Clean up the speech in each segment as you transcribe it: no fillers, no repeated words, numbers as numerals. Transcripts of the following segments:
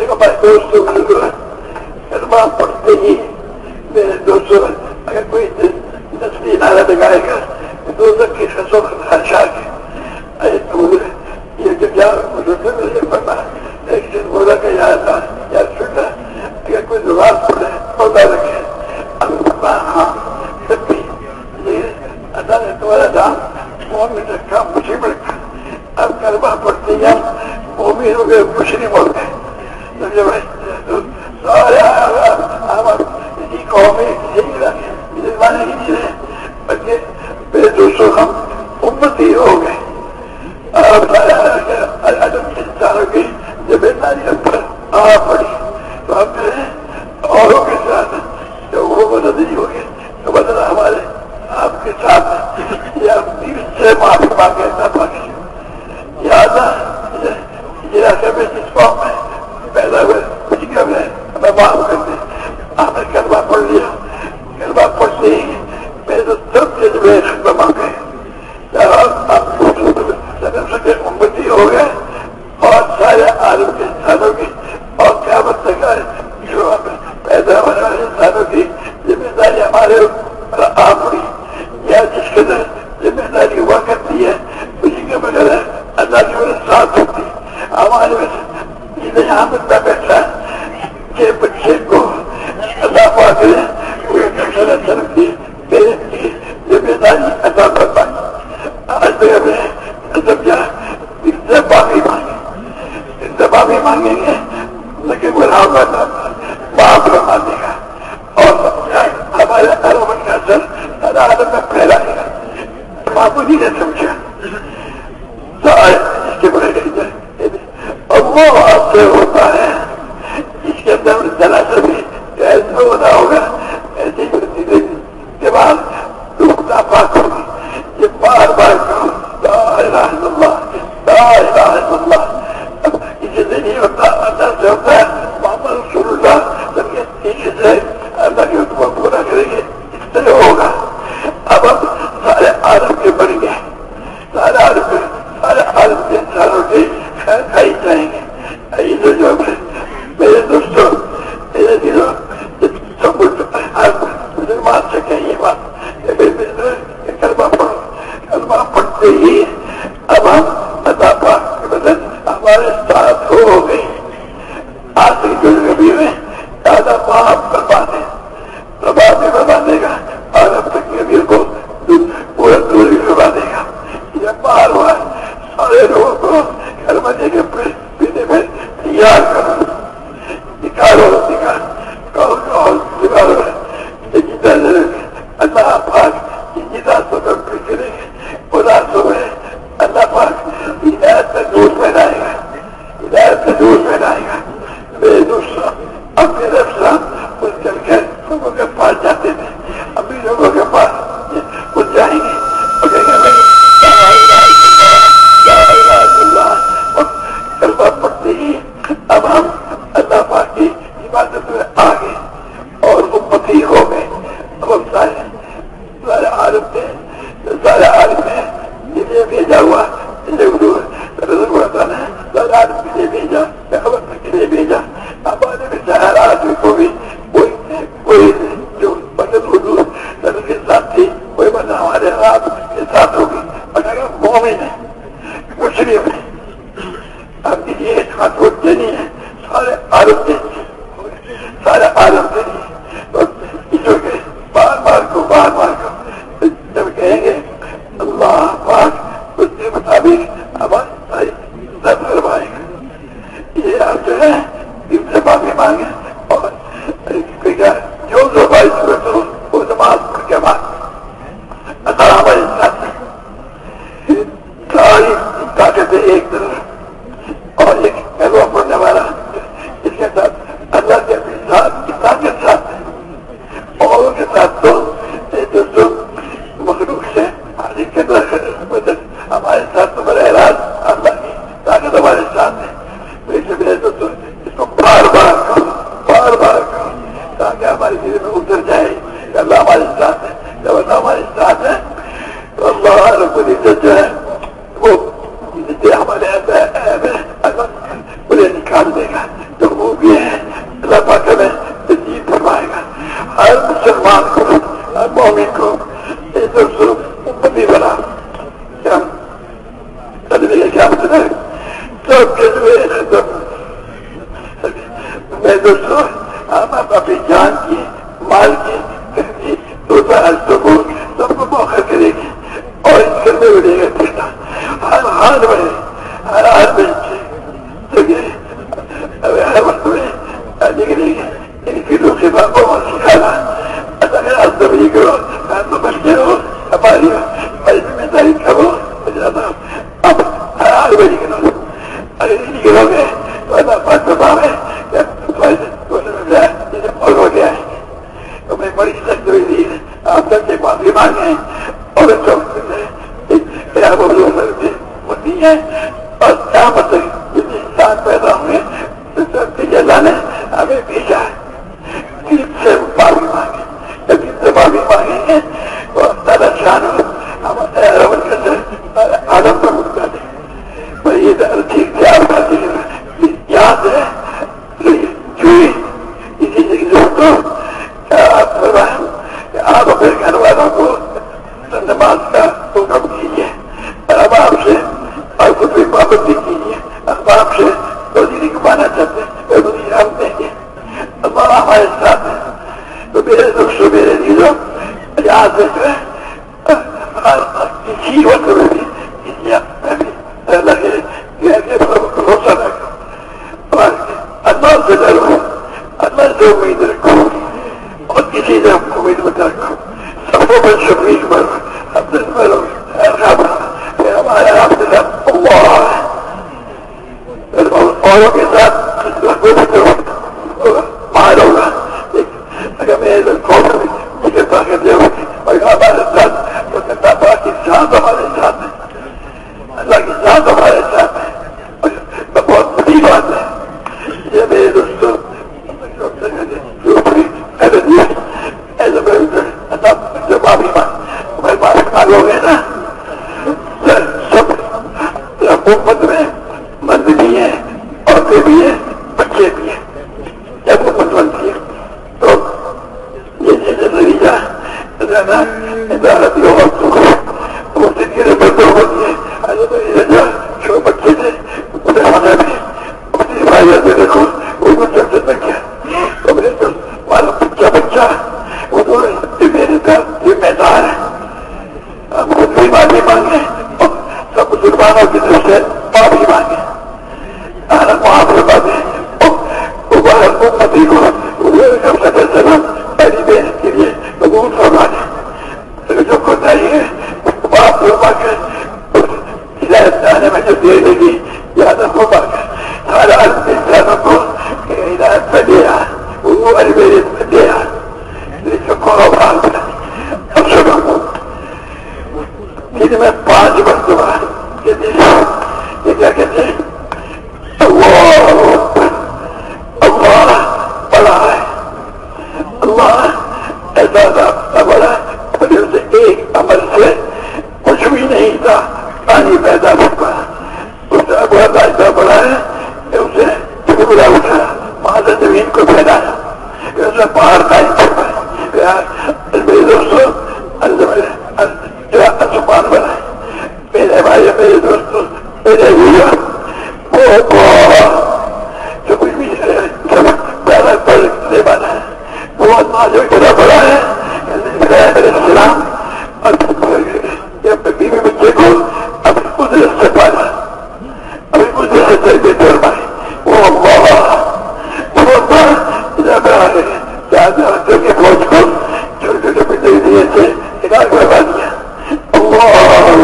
دیکھو بھائی دوستوں کلمہ پڑھتے ہی میرے دوستوں اگر کوئی نسلی نعرہ لگائے گا دوزخ کی خسوں خدشا کے یہ جو کیا پڑھنا ایک دن بولا کہ یا اللہ یا چھوٹا اگر کوئی زبان پڑھے پودا رکھے ہاں سب بھی اللہ نے تمہارا نام مومن رکھا مسلم رکھا اب کلمہ پڑھتے ہیں مومن ہو گئے مسلم ہو گئے سارے کسی قومی کسی زمانے کی چیزیں بلکہ میرے دوستوں ہم امتی ہو گئے اب انسانوں کی جب ناریت پر پڑی تو ہم اوروں کے ساتھ جو وہ مدد نہیں ہو گئے تو بدلا ہمارے آپ کے ساتھ یا دل سے معافی مانگے نہ پاکی یاد علاقے میں جس قوم میں پیدا ہوئے کچھ کم ہے ہمیں معاف کر دیں آپ نے کلمہ پڑھ لیا کلمہ پڑھتے ہی میرے تو سب سے جو ہے خطبہ مانگے سکے امتی ہو گئے اور سارے عالم کے انسانوں کی اور قیامت تک جو پیدا ہونے والے انسانوں کی ذمہ داری ہمارے اوپر آ پڑی یا جس کے اندر ذمہ داری ہوا کرتی ہے اسی کے بغیر اللہ کی وجہ ساتھ ہوتی ہمارے وجہ یہاں بندہ بیٹھا کہ بچے کو اللہ پاک نے ذمہ داری ادا کر پائی آج جب ان سے معافی مانگے ان سے معافی مانگیں گے لیکن گناہ کا معاف کروا دے گا اور ہمارے عالم کا اثر ہر عالم میں پھیلائے گا بابو جی نے سمجھا اس کے بڑے گئی اور وہ آپ سے ہوتا ہے اس کے اندر دراصل بھی ایسا ہونا ہوگا ایسی کے بعد دکھتا پاک ہوگی یہ بار بار کہو لا الہ الا اللہ لا الہ الا اللہ اسے نہیں ہوتا اللہ سے ہوتا ہے محمد رسول اللہ جب یہ سے اللہ کی حکم پورا کریں گے اس طرح ہوگا اب ہم سارے عالم کے بن گئے سارے عالم کے انسانوں کے خیر کھائی جائیں گے جو میرے دوستوں میرے دلوں سب مسلمان سے کہیں بات کلمہ پڑھو کلمہ پڑھتے ہی اب ہم اللہ پاک کے بدن ہمارے ساتھ ہو گئی آخری جو کبھی میں زیادہ معاف کروا دے گا اور اب تک کبھی کو پورا دوری کروا دے گا یہ بار ہوا سارے لوگوں کو کلمہ دے کے پینے میں تیار کرو نکالو اللہ پاک جتنا سوچ کرے خدا صبح اللہ پاک ہدایت کا دور پہنائے گا ہدایت کا دور پہنائے گا میرے دوستوں اب میرے افسان اس چل کے لوگوں کے پاس جاتے تھے ابھی لوگوں کے پاس وہ جائیں گے اور کہیں گے کلمہ پڑھتے ہی اب ہم اللہ پاک کی عبادت میں آ گئے اور امتی ہو گئے اب ہم سارے عالم نے جنہیں بھیجا ہوا سارے عالم کے لیے بھیجا خبر تک کے لیے بھیجا ہمارے میں چاہے آدمی کو بھی کوئی جو بدل حضور کے ساتھ تھی کوئی بندہ ہمارے ہاتھ کے ساتھ ہوگی اگر ہم مومن ہیں مسلم ہیں اب یہ اعتماد نہیں ہے سارے عالم کے لیے بار کو جب کہیں گے اللہ پاک اس کے مطابق ہماری ساری سب کروائے گا یہ آپ جو ہے ان سے معافی مانگے اور جو زبائی صورت ہو وہ نماز پڑھ کے بعد اللہ ہمارے ساتھ ساری طاقتیں ایک طرف اور ایک کلمہ پڑھنے والا اس کے ساتھ اللہ کے ساتھ طاقت ساتھ اور ان کے ساتھ تو مخلوق سے ہمارے ساتھ تو بڑا اعراض اللہ کی طاقت ہمارے ساتھ ہے اس کو بار بار دوستوں ہم اپنی جان کی مال کی سب کو موقع کرے گی اور اس کرنے بڑھے گا کہنا ہر حال میں ہر حال میں ہر وقت میں نکلے گی ان کی روح سے باپوں کو سکھانا اگر آپ تو نہیں کرو آپ تو بچے ہو ہماری ذمہ داری کرو اب ہر حال میں نکلو اگر نہیں نکلو گے تو اللہ پاک بتا ہے اور ہو گیا ہے تو میں بڑی سخت ہوئی تھی آپ سب سے معافی مانگے اور ہوتی ہے اور کیا مطلب جتنے انسان پیدا ہوئے تو سب کے اللہ نے ہمیں بھیجا ہے سے معافی مانگے جب سے معافی مانگیں گے تو تعالیٰ شان ہمارے آدم پر مدد دے یہ ٹھیک سے آپ کا یاد ہے اسی سے دوستوں آپ فرمائیں کہ آپ اپنے گھر والوں کو نماز کا حکم کیجیے اور اب آپ سے اور خود بھی پابندی کیجیے اب آپ سے روزی نہیں کمانا چاہتے ہیں روزی ہم دیں گے اللہ ہمارے ساتھ ہے تو میرے دوستوں میرے عزیزوں یاد رکھیں کسی وقت میں بھی لگے بھروسہ رکھو اور اللہ سے ڈرو اللہ سے امید رکھو اور کسی سے ہم امید مت رکھو سب کو میں شکریہ کروں اپنے پھر ہمارے آپ سے اللہ اوروں کے ساتھ باہر ہوگا اگر میرے مجھے طاقت دے ہوگی اور ہمارے ساتھ تو اللہ کی ذات ہمارے ساتھ ہے اللہ کی ذات ہمارے ساتھ ہے بہت بڑی بات ہے یہ میرے دوستوں ہو گئے نا سب حکومت میں مرد بھی ہیں عورتیں بھی ہیں بچے بھی ہیں جب حکومت بنتی ہے تو یہ نتیجہ عدالتی عورتوں کو بردوں ہوتی ہے جو بچے تھے انہیں ہونا بھی اپنی حفاظت میں دیکھو ان کو جب سے بچہ تو میرے تو والا بچہ وہ تو میرے کا ذمہ دار ہے ہم خود بھی معافی مانگے اور سب مسلمانوں کی طرف سے معافی مانگے معافی مانگے اور امتی کو پہلی بہن کے لیے قبول فرما دیں جو کوتاہی ہے معاف فرما کر ہدایت آنے میں جو دے دے گی یاد فرما کر ہر انسانوں کو ہدایت میں دیا وہ میرے میں دیا اب سنو میں 5 مرتبہ یہ کیا کہتے ہیں اللہ بڑا ہے اللہ ایسا بڑا ہے اسے ایک عمل سے کچھ بھی نہیں تھا پانی پیدا ہوتا اس سے بہت ایسا بڑا ہے اسے ٹکڑا اٹھا وہاں سے زمین کو پھیلایا اسے پہاڑ قائم کروایا میرے دوستوں سبحان بنائے میرے بھائی میرے دوستوں میرے وہ جو کچھ بھی پیدا کرنے والا ہے وہ اللہ جو اتنا بڑا ہے السلام اور بیوی بچے کو اپنی قدرت سے پالا اپنی قدرت سے تربیت فرمائے وہ اللہ کے فوج کو چھوٹے چھوٹے بچے دیے تھے ادار کروا دیا اللہ اکبر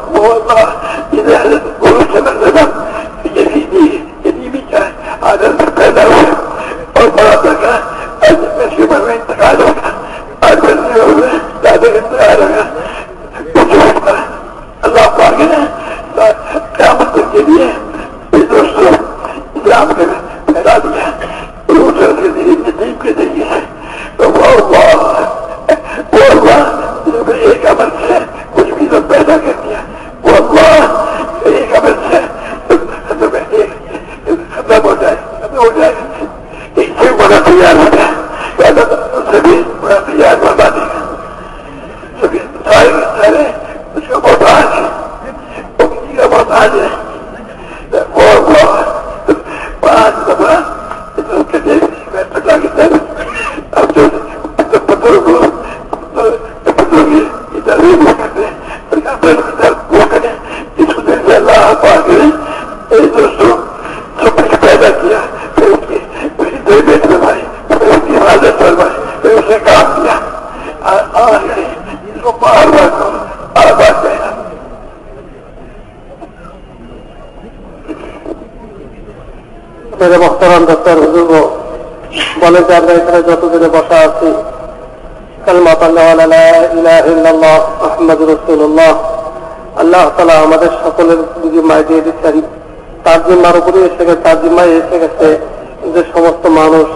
وہ اللہ پاک نے قیامت کے لیے دوستوں اسلام نے پھیلا دیا کے ذریعے سے تو وہ اللہ ایک عمل سے کچھ بھی تو پیدا کر دیا وہ اللہ ایک عمل سے ختم ہو جائے اس سے بڑا تیار ہو جائے سے بھی بڑا تیار بنا دے گا उसको मोहताज वो किसी का मोहताज है वो 5 दफा उसके मैं पता की तरह अब जो पत्थर को इधर भी करते वो करें इसको दिल में अल्लाह पाक ने दोस्तों जो कुछ पैदा किया फिर उसकी बेट बनवाई फिर उसकी हिफाजत करवाई फिर उसने काम किया इसको बार बार कहना मेरे मोहतरम डॉक्टर हुजूर বলে যে আমরা এখানে যতদিনে বসা আছি কালিমা পাল্লাওয়ালা লা ইলাহা ইল্লাল্লাহ মুহাম্মাদুর রাসূলুল্লাহ আল্লাহ তাআলা আমাদের সকলের জিম্মায় দিয়ে দিচ্ছেন। তার জিম্মার উপরে এসে গেছে, তার জিম্মায় এসে গেছে যে সমস্ত মানুষ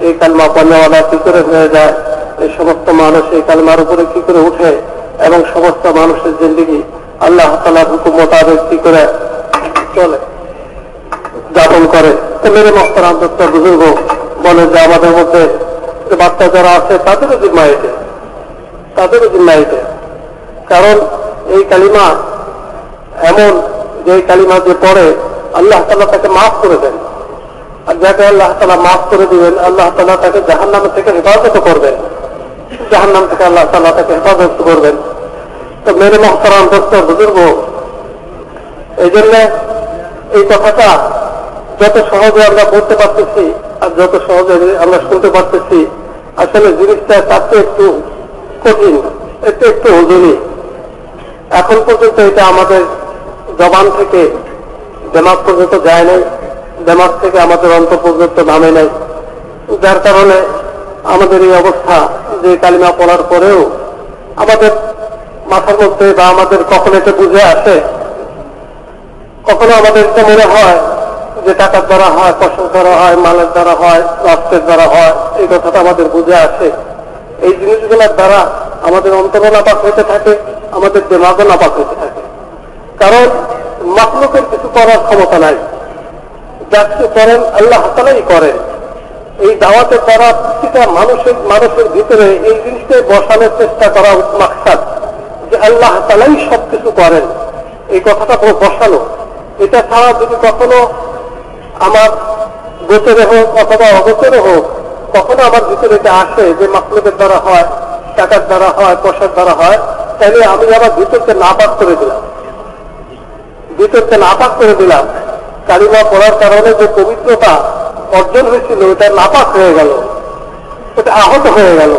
এই কালিমা পাল্লাওয়ালা কি করে হয়ে যায়, এই সমস্ত মানুষ এই কালিমার উপরে কি করে উঠে এবং সমস্ত মানুষের জিন্দেগি আল্লাহ তাআলার হুকুম মোতাবেক কি করে চলে যাপন করে। তো মেরে মোহতারাম ডক্টর বুজুর্গ বলে যে আমাদের মধ্যে যে বাচ্চা যারা আছে তাদেরও জিম্মা এটা, কারণ এই কালিমা এমন যে এই কালিমা যে পড়ে আল্লাহ তাআলা তাকে মাফ করে দেন, আর যাকে আল্লাহ তাআলা মাফ করে দিবেন আল্লাহ তাআলা তাকে জাহান্নাম থেকে হেফাজত করবেন, জাহান্নাম থেকে আল্লাহ তাআলা তাকে হেফাজত করবেন। তো মেরে মোহতারাম ডক্টর বুজুর্গ এই জন্য এই কথাটা যত সহজে আমরা বলতে পারতেছি আর যত সহজে আমরা শুনতে পারতেছি, আসলে জিনিসটা তাতে একটু কঠিন, একটু ওজনী। এখন পর্যন্ত এটা আমাদের জবান থেকে দেমাগ পর্যন্ত যায় নাই, দেমাগ থেকে আমাদের অন্তর পর্যন্ত নামে নাই, যার কারণে আমাদের এই অবস্থা যে কালিমা পড়ার পরেও আমাদের মাথার মধ্যে বা আমাদের কখনো এটা বুঝে আসে, কখনো আমাদের এটা মনে হয় যে টাকার দ্বারা হয়, পয়সার দ্বারা হয়, মালের দ্বারা হয়, রাষ্ট্রের দ্বারা হয়, এই কথাটা আমাদের বুঝে আসে। এই জিনিসগুলোর দ্বারা আমাদের অন্তরও নাপাক হতে থাকে, আমাদের দেমাগও নাপাক হতে থাকে, কারণ মাখলুকের কিছু করার ক্ষমতা নাই, যা কিছু করেন আল্লাহ তাআলাই করেন। এই দাওয়াতে করা প্রতিটা মানুষের ভিতরে এই জিনিসটাই বসানোর চেষ্টা করা মাকসাদ যে আল্লাহ তাআলাই সবকিছু করেন, এই কথাটা বসানো। এটা ছাড়া যদি কখনো আমার গোচরে হোক অথবা অগোচরে হোক কখনো আমার ভিতরে এটা আসে যে মাখলুকের দ্বারা হয়, টাকার দ্বারা হয়, পয়সার দ্বারা হয়, তাহলে আমি আবার ভিতরকে নাপাক করে দিলাম, কালিমা পড়ার কারণে যে পবিত্রতা অর্জন হয়েছিল এটা নাপাক হয়ে গেল, এটা আহত হয়ে গেল।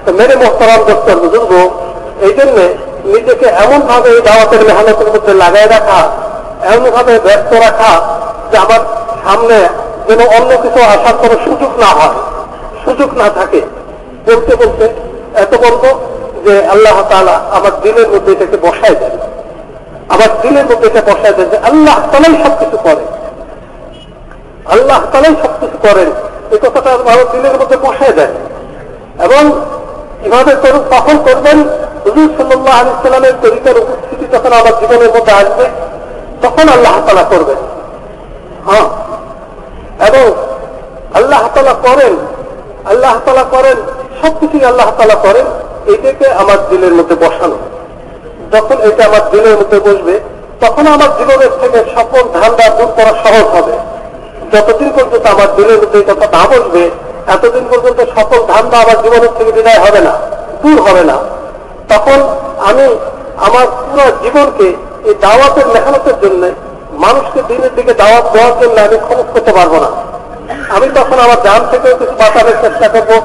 তো মেরে মোহতারাম ডক্টর বুজুর্গ এই জন্যে নিজেকে এমন ভাবে এই দাওয়াতের মেহনতের মধ্যে লাগাই রাখা, এমন ভাবে ব্যস্ত রাখা যে আমার সামনে যেন অন্য কিছু আসার কোনো সুযোগ না থাকে। বলতে বলতে এত বলবো যে আল্লাহ তাআলা আমার দিলের মধ্যে এটাকে বসায় দেন, আমার দিলের মধ্যে এটা বসায় দেন যে আল্লাহ তাআলাই সবকিছু করেন, আল্লাহ তাআলাই সবকিছু করেন, এই কথাটা আমার দিলের মধ্যে বসায় দেন। এবং এভাবে তখন করবেন হুজুর সাল্লাল্লাহু আলাইহি ওয়াসাল্লামের তরিকার উপস্থিতি যখন আমার জীবনের মধ্যে আসবে তখন আল্লাহ তাআলা করবেন। হ্যাঁ, এবং আল্লাহ তাআলা করেন সবকিছুই আল্লাহ তাআলা করেন, এটাকে আমার দিলের মধ্যে বসানো। যখন এটা আমার দিলের মধ্যে বসবে তখন আমার জীবনের থেকে সকল ধান্দা দূর করা সহজ হবে। যতদিন পর্যন্ত আমার দিলের মধ্যে এই কথা না বসবে এতদিন পর্যন্ত সকল ধান্দা আমার জীবনের থেকে বিদায় হবে না, দূর হবে না। তখন আমি আমার পুরো জীবনকে এই দাওয়াতের মেহনতের জন্য, মানুষকে দিনের দিকে দাওয়াত দেওয়ার জন্য আমি খরচ করতে পারবো না। আমি তখন আমার জান থেকেও কিছু বাঁচানোর চেষ্টা করবো,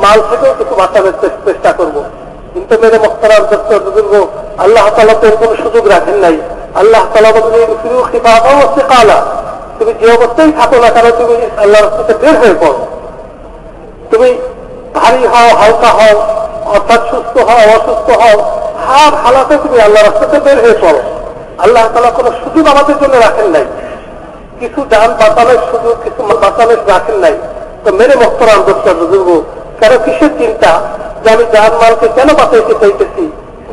মাল থেকেও কিছু বাঁচানোর চেষ্টা করবো। কিন্তু মেরে মোহতারাম ডক্টর বুজুর্গ আল্লাহ তাআলা তো কোনো সুযোগ রাখেন নাই। আল্লাহ তাআলা বলেন তুমি যে অবস্থায় থাকো না কেন তুমি আল্লাহর রাস্তাতে বের হয়ে পড়ো, তুমি ভারী হও হালকা হও অর্থাৎ সুস্থ হও অসুস্থ হও, হার হালাতে তুমি আল্লাহর রাস্তাতে বের হয়ে পড়ো। আল্লাহ তাআলা কোনো সুযোগ আমাদের জন্য রাখেন নাই, কিছু জান বাঁচানোর সুযোগ, কিছু বাঁচানোর রাখেন নাই। তো মেরে মোহতারাম ডক্টর বুজুর্গ কেন কিসের চিন্তা যে আমি জান মালকে কেন বাঁচাইতে চাইতেছি,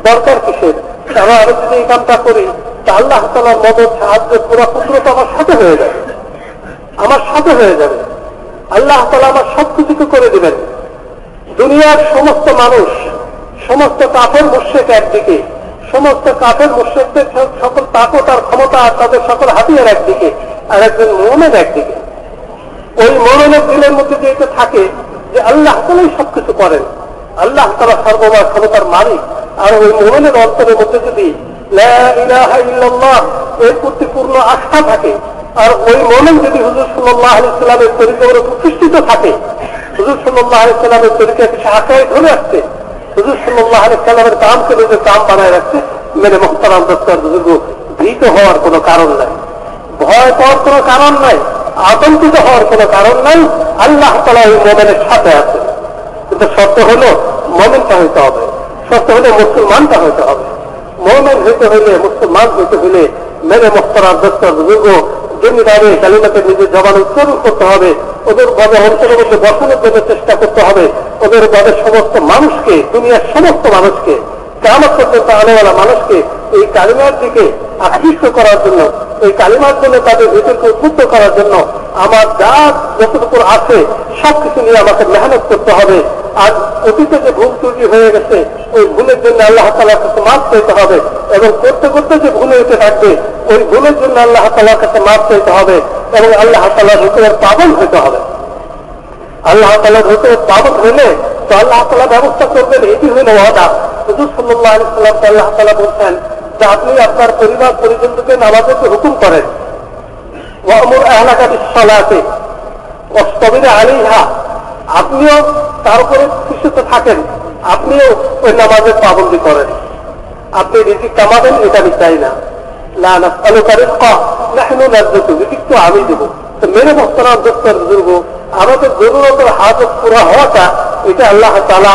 দরকার কিসের? কারণ আমি যদি এই কামটা করি তা আল্লাহ তাআলার মদদ সাহায্য পুরো পুত্রতা আমার সাথে হয়ে যাবে, আল্লাহ তাআলা আমার সবকিছুকে করে দিবেন। দুনিয়ার সমস্ত মানুষ সমস্ত কাফের মুশরিক একদিকে, সমস্ত কাফের মুশরিকদের সকল তাকত আর ক্ষমতা আর তাদের সকল হাতিয়ার একদিকে, আর একজন মুমিন একদিকে। ওই মুমিনের দিলের মধ্যে যে এটা থাকে যে আল্লাহ তাআলাই সবকিছু করেন, আল্লাহ তাআলা সর্বময় ক্ষমতার মালিক, আর ওই মুমিনের অন্তরের মধ্যে যদি লা ইলাহা ইল্লাল্লাহ এর প্রতি পূর্ণ আস্থা থাকে, আর ওই মুমিন যদি হুজুর সাল্লাল্লাহু আলাইহি ওয়াসাল্লামের তরিকার উপর প্রতিষ্ঠিত থাকে, হুজুর সাল্লাল্লাহু আলাইহি ওয়াসাল্লামের তরিকাকে আঁকড়ে ধরে আসছে, হুজুর সাল্লাল্লাহু আলাইহি ওয়াসাল্লামের কামকে নিজের কাম বানায় রাখছে, মেরে মুহতারাম দোস্তার বুজুর্গ, ভীত হওয়ার কোনো কারণ নাই, ভয় পাওয়ার কোনো কারণ নাই, আতঙ্কিত হওয়ার কোনো কারণ নাই। আল্লাহ তাআলা ওই মুমিনের সাথে আছে। কিন্তু শর্ত হলো মুমিনটা হইতে হবে, শর্ত হলে মুসলমানটা হইতে হবে। মুমিন হইতে হইলে, মুসলমান হইতে হইলে মেরে মুহতারাম দোস্তার বুজুর্গ, যেমনিভাবে কালিমাকে নিজের জবান উচ্চারণ করতে হবে, ওদের ভাবে অন্তরের মধ্যে বসানোর জন্য চেষ্টা করতে হবে, ওদের ভাবে সমস্ত মানুষকে, দুনিয়ার সমস্ত মানুষকে, কিয়ামত পর্যন্ত আনেওয়ালা মানুষকে এই কালিমার দিকে আকৃষ্ট করার জন্য, এই কালিমার জন্য তাদের ভিতরকে উদ্বুদ্ধ করার জন্য আমার যা যতটুকু আছে সবকিছু নিয়ে আমাকে মেহনত করতে হবে। আর অতীতে যে ভুল ত্রুটি হয়ে গেছে, ওই ভুলের জন্য আল্লাহ তাআলার কাছে মাফ চাইতে হবে, এবং করতে করতে যে ভুল হইতে থাকবে ওই ভুলের জন্য আল্লাহ তাআলার কাছে মাফ চাইতে হবে, এবং আল্লাহ তাআলার হুকুমের পাবন হইতে হবে। আল্লাহ তাআলার হুকুমের পাবন হইলে তো আল্লাহ তাআলা ব্যবস্থা করবেন, এটি হইল ওয়াদা। হুজুর সাল্লাল্লাহু আলাইহি ওয়াসাল্লামকে আল্লাহ তাআলা বলছেন যে আপনি আপনার পরিবার পরিজনকে নামাজের হুকুম করেন, ওয়ামুর আহলাকা বিস-সালাতি ওয়াসতাবির আলাইহা, আপনিও তার উপরে প্রতিষ্ঠিত থাকেন, আপনিও ওই নামাজের পাবন্দি করেন। আপনি রিজিক কামাবেন, এটা আমি চাই না, লা নাসআলুকা রিজকা নাহনু নারযুকু, রিজিক তো আমি দেব। তো মেরে মুহতারাম দোস্তার বুজুর্গ, আমাদের জরুরতের হাজত পুরা হওয়াটা, এটা আল্লাহ তাআলা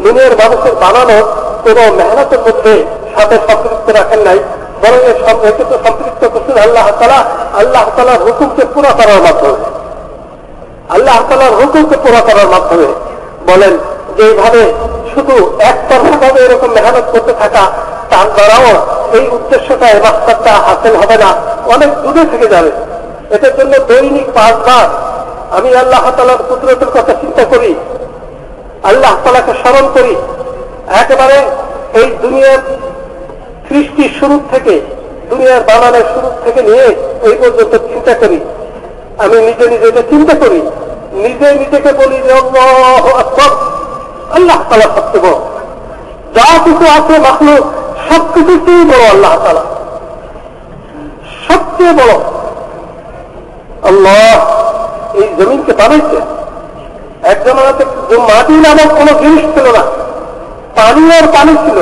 দুনিয়ার মানুষের বানানো কোন মেহনতের মধ্যে সাথে সম্পৃক্ত রাখেন নাই, বরং এর সম্পৃক্ত করছেন আল্লাহ তাআলা, আল্লাহ তাআলার হুকুমকে পুরা করার মাধ্যমে, আল্লাহ তাআলার হুকুমকে পুরা করার মাধ্যমে। বলেন যে এইভাবে শুধু একতরফাভাবে এরকম মেহনত করতে থাকা, তার দ্বারাও এই উদ্দেশ্যটা, এই মাকসাদটা হাসিল হবে না, অনেক দূরে থেকে যাবে। এটার জন্য দৈনিক 5 বার আমি আল্লাহ তাআলার কুদরতের কথা চিন্তা করি, আল্লাহ তাআলাকে স্মরণ করি। একেবারে এই দুনিয়ার সৃষ্টির শুরু থেকে, দুনিয়ার বানানোর শুরু থেকে নিয়ে এই পর্যন্ত চিন্তা করি। আমি নিজে নিজেকে চিন্তা করি, নিজে নিজেকে বলি যে আল্লাহু আকবার, আল্লাহ তাআলা সবচেয়ে বড়, যা কিছু আছে মাখলুক সবকিছুতেই বড় আল্লাহ তাআলা, সবচেয়ে বড়। আল্লাহ এই জমিনকে বানাইছে, এক জমানাতে মাটি নামক কোন জিনিস ছিল না, পানি আর পানি ছিল।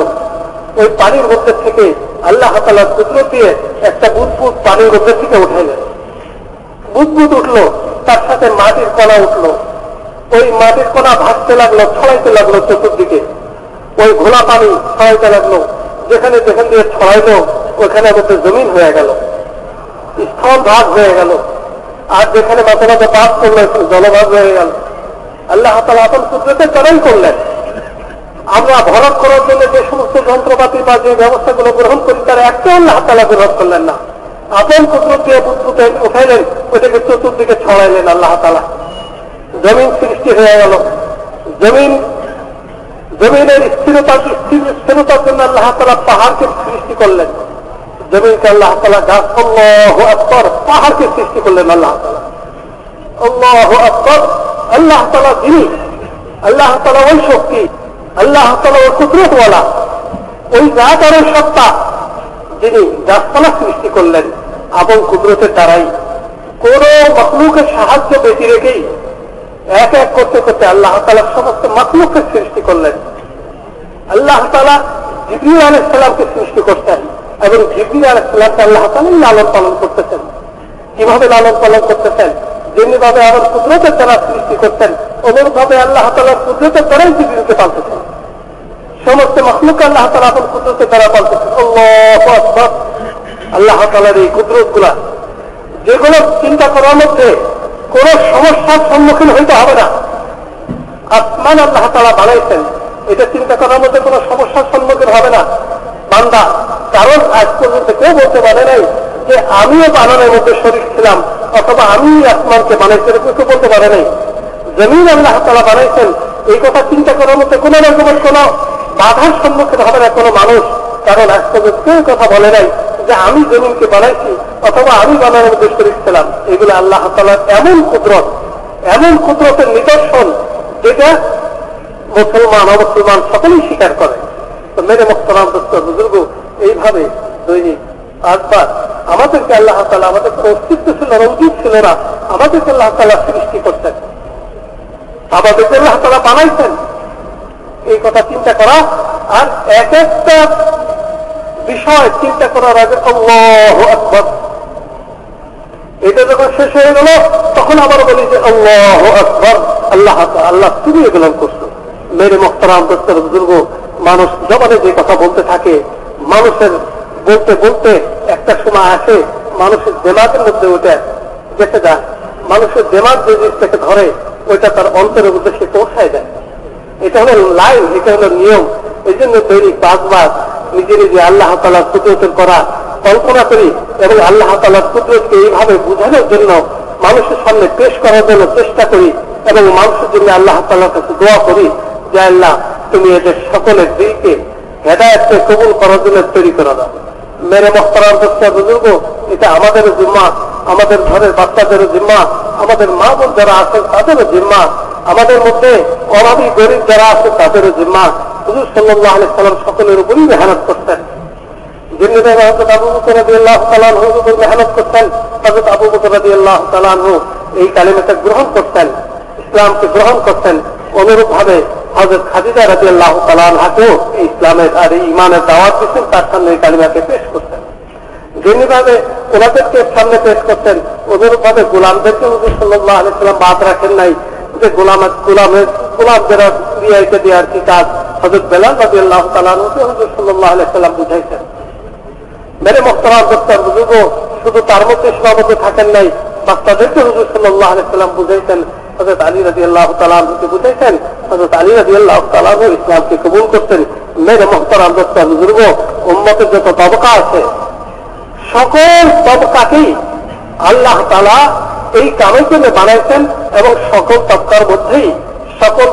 ওই পানির মধ্যে থেকে আল্লাহ তাআলার কুদরত দিয়ে একটা বুদবুদ পানির মধ্যে থেকে উঠাইলেন, বুদবুদ উঠলো, তার সাথে মাটির কণা উঠলো, ওই মাটির কণা ভাসতে লাগলো, ছড়াইতে লাগলো চতুর্দিকে, ওই ঘোলা পানি ছড়াইতে লাগলো, যেখানে যেখান দিয়ে ছড়াইলো ওইখানে মধ্যে জমিন হয়ে গেল, স্থল ভাগ হয়ে গেল, আর যেখানে মাঝে মাঝে পাপ করলো জলভাগ হয়ে গেল। আল্লাহ তাআলা আপন কুদরতের দ্বারাই করলেন। আমরা ভরত করার জন্য যে সমস্ত যন্ত্রপাতি বা যে ব্যবস্থাগুলো গ্রহণ করি, তার একটা আল্লাহ তাআলা গ্রহণ করলেন না, আপন কুদরত দিয়ে বুদবুদে উঠাইলেন, ওইটাকে চতুর্দিকে ছড়াইলেন আল্লাহ তাআলা। জমিন সৃষ্টি হয়ে গেল, জমিনের স্থিরতার জন্য আল্লাহ তাআলা পাহাড়কে সৃষ্টি করলেন, জমিনকে আল্লাহ তাআলা গাছ, আল্লাহু আকবার, পাহাড়কে সৃষ্টি করলেন আল্লাহ তাআলা, আল্লাহু আকবার। আল্লাহ তাআলা যিনি, আল্লাহ তাআলা ওই শক্তি, আল্লাহ তাআলা ওই কুদরতওয়ালা, ওই জাত আর সত্তা, যিনি গাছপালা সৃষ্টি করলেন আপন কুদরতের দ্বারাই, কোন মাখলুকের সাহায্য বেশি রেখেই এক এক করতে করতে আল্লাহ তাআলা সমস্ত মাখলুকের সৃষ্টি করলেন। আল্লাহ তাআলা জিবরিল আলাইহিস সালামকে সৃষ্টি করতেন, এবং জিবরিল আলাইহিস সালামকে আল্লাহ তাআলা লালন পালন করতেছেন। কিভাবে লালন পালন করতেছেন? যেমনিভাবে আমার কুদরতের দ্বারা সৃষ্টি করতেন, অনুরূপভাবে আল্লাহ তাআলার কুদরতের দ্বারাই জিবরিলকে পালতেছেন। সমস্ত মাখলুক আল্লাহ তাআলা আপন কুদরতের দ্বারা পালতেছেন। আল্লাহু আকবার। আল্লাহ তাআলার এই কুদরতগুলা, যেগুলো চিন্তা করার মধ্যে কোন সমস্যার সম্মুখীন হইতে হবে না। আসমান আল্লাহ তাআলা বানাইছেন, এটা চিন্তা করার মধ্যে কোন সমস্যার সম্মুখীন হবে না বান্দা, কারণ আজ পর্যন্ত কেউ বলতে পারে নাই যে আমিও বানানোর মধ্যে শরীক ছিলাম, অথবা আমি আসমানকে বানাইছি, এরকম কেউ বলতে পারে নাই। জমিন আল্লাহ তাআলা বানাইছেন, এই কথা চিন্তা করার মতো কোন রকমের কোন বাধার সম্মুখীন হবে না কোনো মানুষ। কারণ আজ পর্যন্ত কেউ কথা বলে নাই যে আমি জমিনকে বানাইছি অথবা আমি বানানোর উদ্দেশ্য করেছিলাম। এগুলো আল্লাহ তাআলার এমন কুদরতের নিদর্শন যেটা মুসলমান অমুসলমান সকলেই স্বীকার করে। তো মেরে মোহতারাম দোস্ত বুজুর্গ, এইভাবে দৈনিক 8 বার আমাদেরকে আল্লাহ তাআলা, আমাদের কোনো অস্তিত্ব ছিল না, উচিত ছিল না, আমাদেরকে আল্লাহ তাআলা সৃষ্টি করতেন, আমাদেরকে আল্লাহ তাআলা বানাইছেন, এই কথা চিন্তা করা। আর এক একটা বিষয় চিন্তা করার আগে আল্লাহু আকবার, এটা যখন শেষ হয়ে গেল তখন আবার বলি যে আল্লাহু আকবার, আল্লাহ তুমি এগুলো করছো। মেরে মোহতারাম দোস্তের বুজুর্গ, মানুষ জবানে যে কথা বলতে থাকে, মানুষের বলতে বলতে একটা সময় আসে মানুষের দেমাগের মধ্যে ওটা যেতে যায়, মানুষের দেমাগ যে জিনিসটাকে ধরে ওইটা তার অন্তরের মধ্যে সে পৌঁছায় দেয়। এটা হলো লাইন, এটা হলো নিয়ম। এই জন্য দৈনিক 5 বার নিজে নিজে আল্লাহ তাআলার কুদরতের করা কল্পনা করি এবং আল্লাহ তাআলার কুদরতকে এইভাবে বোঝানোর জন্য মানুষের সামনে পেশ করার জন্য চেষ্টা করি এবং মানুষের জন্য আল্লাহ তাআলার কাছে দোয়া করি যে আল্লাহ তুমি এদের সকলের দিলকে হেদায়েতকে কবুল করার জন্য তৈরি করে দাও। মেরে মোহতারাম দোস্ত বুজুর্গ, এটা আমাদেরও জিম্মা, আমাদের ঘরের বাচ্চাদেরও জিম্মা, আমাদের মা বোন যারা আছেন তাদেরও জিম্মা, আমাদের মধ্যে অভাবী গরিব যারা আছে তাদেরও জিম্মা। হুজুর সাল্লাল্লাহু আলাইহি সাল্লাম সকলের উপরই মেহনত করতেন। জিন্নাতে হযরত আবু বকর রাদিয়াল্লাহু তাআলা আনহুর উপর মেহনত করতেন। হযরত আবু বকর রাদিয়াল্লাহু তাআলা আনহু এই কালিমাকে গ্রহণ করতেন, ইসলামকে গ্রহণ করতেন। অনুরূপ ভাবে হযরত খাদিজা রাদিয়াল্লাহু তাআলা আনহাকেও ইসলামের আর ঈমানের দাওয়াত দিতেন, তার সামনে এই কালিমাকে পেশ করতেন। যেভাবে ওনাদেরকে সামনে পেশ করতেন, অনুরূপ ভাবে গোলামদেরকে হুজুর সাল্লাল্লাহু আলাইহি সাল্লাম বাদ রাখেন নাই যে গোলাম যারা ক্রিয়াকে দেওয়ার কি কাজ, হযরত বেলাল রাদিয়াল্লাহু তাআলা আনহুকে হুজুর সাল্লাল্লাহু আলাইহি সাল্লাম বুঝাইছেন। মেরে মোহতারাম দোস্ত বুজুর্গ, শুধু তার মধ্যে সীমাবদ্ধ থাকেন নাই, বাচ্চাদেরকে হুজুর সাল্লাল্লাহু আলাইহি সাল্লাম বুঝাইছেন, হযরত আলী রাদিয়াল্লাহু তাআলা আনহুকে বুঝাইছেন, হযরত আলী রাদিয়াল্লাহু তাআলা আনহু ইসলামকে কবুল করতেন। মেরে মোহতারাম দোস্ত বুজুর্গ, উম্মতের যত তবকা আছে সকল তবকাকেই আল্লাহ তাআলা এই কামের জন্য বানাইছেন এবং সকল তবকার মধ্যেই সকল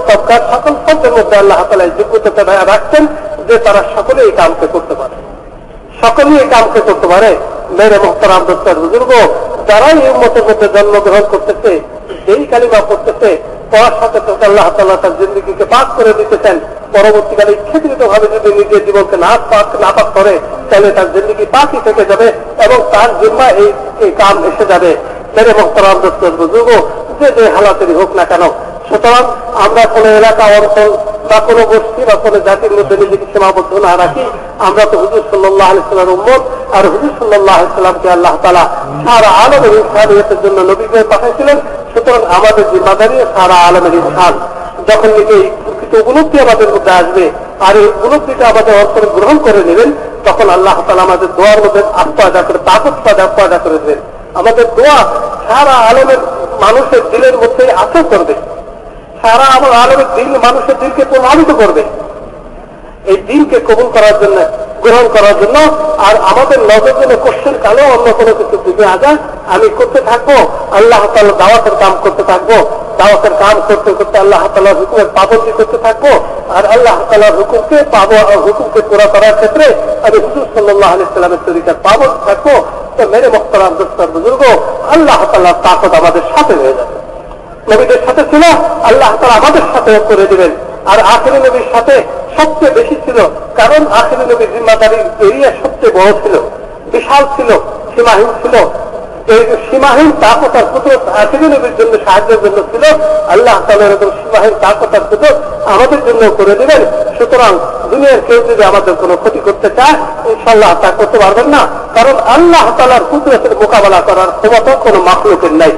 শব্দের মধ্যে আল্লাহ তাআলা যোগ্যতা রাখছেন যে তারা সকলে এই কামকে করতে পারে, সকলেই এই কামকে করতে পারে। মেরে মোহতারাম দোস্ত বুজুর্গ, যারা এই উম্মতের মধ্যে জন্মগ্রহণ করতেছে, এই কালিমা পড়তেছে, পড়ার সাথে সাথে আল্লাহ তাআলা তার জিন্দেগিকে পাক করে দিতেছেন। পরবর্তীকালে ইচ্ছাকৃত ভাবে যদি নিজের জীবনকে না পাক করে তাহলে তার জিন্দেগি পাকই থেকে যাবে এবং তার জিম্মা এই কাম এসে যাবে। মেরে মোহতারাম দোস্ত বুজুর্গ, যে হালাতেরই হোক না কেন, সুতরাং আমরা কোন এলাকা অঞ্চল বা কোন গোষ্ঠী বা কোন জাতির মধ্যে নিজেকে সীমাবদ্ধ না রাখি। আমরা তো হুজুর সাল্লাল্লাহু আলাইহি সাল্লামের উম্মত, আর হুজুর সাল্লাল্লাহু আলাইহি সাল্লামকে আল্লাহ তাআলা সারা আলমের ইনসানিয়তের জন্য নবী করে পাঠাইছিলেন। সুতরাং আমাদের জিম্মাদারি সারা আলমের ইনসান। যখন এই উপলব্ধি আমাদের মধ্যে আসবে আর এই উপলব্ধিটা আমাদের অন্তরে গ্রহণ করে নেবেন, তখন আল্লাহ তাআলা আমাদের দোয়ার মধ্যে আত্মা করে তাকত পয়দা করে দেবেন। আমাদের দোয়া সারা আলমের মানুষের দিলের মধ্যে আসর করবে, সারা আমার আলমের দিন মানুষের দিনকে প্রভাবিত করবে এই দিনকে কবুল করার জন্য, গ্রহণ করার জন্য। আর আমাদের নজর জন্য কোশ্চেন কালেও অন্য কোনো কিছু দিকে আজা আমি করতে থাকবো, আল্লাহ তাআলা দাওয়াতের কাম করতে থাকবো, দাওয়াতের কাম করতে করতে আল্লাহ তাআলার হুকুমের পাবন্দি করতে থাকবো। আর আল্লাহ তাআলার হুকুমকে পুরা করার ক্ষেত্রে আমি হুজুর সাল্লাল্লাহু আলাইহি সাল্লামের তরিকার পাবন্দি থাকবো। তো মেরে মোহতারাম দোস্ত বুজুর্গ, আল্লাহ তাআলার তাকত আমাদের সাথে হয়ে যাবে। নবীদের সাথে ছিল, আল্লাহ তাআলা আমাদের সাথে করে দিবেন। আর আখিরি নবীর সাথে সবচেয়ে বেশি ছিল, কারণ আখিরি নবীর জিম্মাদারির এরিয়া সবচেয়ে বড় ছিল, বিশাল ছিল, সীমাহীন ছিল। এই সীমাহীন তাকত আর কুদরত আখিরি নবীর জন্য সাহায্যের জন্য ছিল। আল্লাহ তাআলা এরকম সীমাহীন তাকত আর কুদরত আমাদের জন্য করে দিবেন। সুতরাং দুনিয়ার কেউ যদি আমাদের কোনো ক্ষতি করতে চায়, ইনশাআল্লাহ তা করতে পারবেন না, কারণ আল্লাহ তাআলার কুদরতের মোকাবেলা করার ক্ষমতা কোনো মাখলুকের নাই।